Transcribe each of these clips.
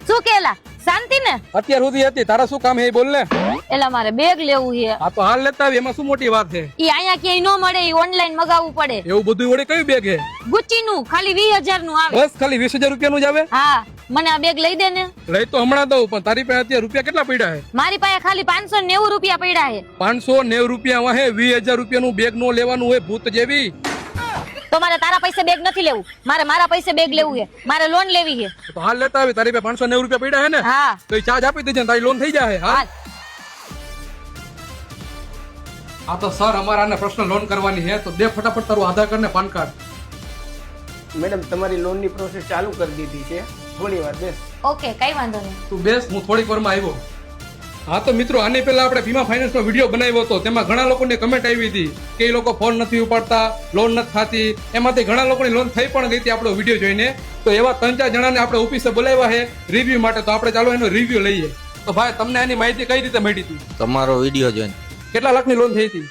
શું કેલા શાંતિ ને? અત્યાર સુધી હતી, તારા શું કામ હે બોલ ને. એલા મારે બેગ લેવું છે. આ તો હાલ લેતા આવી, એમાં શું મોટી વાત છે? ઈ અહીંયા ક્યાંય ન મળે, ઈ ઓનલાઈન મગાવવું પડે. એવું બધું વડે કયું બેગ હે? ગુચ્ચી નું ખાલી 20,000 નું આવે. બસ ખાલી 20,000 રૂપિયાનું જ આવે? હા, મને આ બેગ લઈ દે ને. લઈ તો હમણાં દઉં, પણ તારી પાસે અત્યારે રૂપિયા કેટલા પડ્યા હે? મારી પાસે ખાલી 590 રૂપિયા પડ્યા છે. 590 રૂપિયા વાહે 20,000 રૂપિયાનું બેગ નો લેવાનું હોય ભૂત જેવી. તો મારે તારા પૈસે બેગ નથી લેવું, મારે મારા પૈસે બેગ લેવું છે. મારે લોન લેવી છે. તો હાલ લેતા આવી, તારી પાસે 590 રૂપિયા પડ્યા હે ને? હા. તો એ ચાર્જ આપી દેજે ને તારી લોન થઈ જાય. હા, હાલ. આ તો સર અમારે આને પર્સનલ લોન કરવાની છે, તો દે ફટાફટ તારું આધાર કાર્ડ ને પાન કાર્ડ. મેડમ તમારી લોનની પ્રોસેસ ચાલુ કરી દીધી છે, થોડી વાર બેસ. ઓકે, કઈ વાંધો નહીં. તું બેસ, હું થોડીક વારમાં આવ્યો. હા તો મિત્રો, આની પહેલા આપણે વીમા ફાઇનાન્સ નો વિડીયો બનાવ્યો હતો, તેમાં ઘણા લોકોની કમેન્ટ આવી હતી કે એ લોકો ફોન નથી ઉપાડતા, લોન નથી થતી. એમાંથી ઘણા લોકોની લોન થઈ પણ ગઈ હતી આપણો વિડીયો જોઈને. તો એવા 3-4 જણાને આપણે ઓફિસે બોલાવ્યા છે રિવ્યુ માટે, તો આપણે ચાલો એનો રિવ્યુ લઈએ. તો ભાઈ, તમને એની માહિતી કઈ રીતે મળી હતી? તમારો વિડીયો જોઈને. કેટલા લાખની લોન થઈ હતી?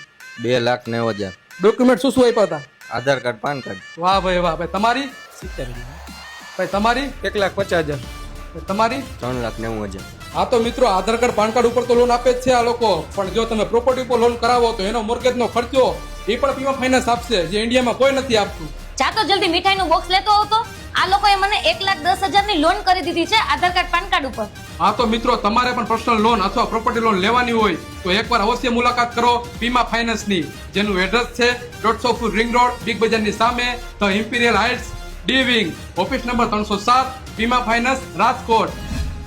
2,90,000. ડોક્યુમેન્ટ શું શું આપ્યા હતા? આધાર કાર્ડ, પાન કાર્ડ. વાહ ભાઈ વાહ. ભાઈ તમારી? 70,000. ભાઈ તમારી? 1,50,000. ભાઈ તમારી? 3,90,000. હા તો મિત્રો, આધાર કાર્ડ પાન કાર્ડ ઉપર તો લોન આપે જ છે આ લોકો, પણ જો તમે પ્રોપર્ટી ઉપર લોન કરાવો તો એનો મોર્ગેજ નો ખર્ચો એ પણ વીમા ફાઇનાન્સ આપશે, જે ઇન્ડિયામાં કોઈ નથી આપતું. જા તો જલ્દી મીઠાઈનું બોક્સ લેતો આવતો. આ લોકોએ મને 1,10,000 ની લોન કરી દીધી છે આધાર કાર્ડ પાન કાર્ડ ઉપર. હા તો મિત્રો, તમારે પણ પર્સનલ લોન અથવા પ્રોપર્ટી લોન લેવાની હોય તો એકવાર અવશ્ય મુલાકાત કરો વીમા ફાઇનાન્સ ની, જેનું એડ્રેસ છે 150 ફૂટ રિંગ રોડ, બિગ બજારની સામે, the imperial heights, D wing, office number 307, વીમા ફાઇનાન્સ, રાજકોટ.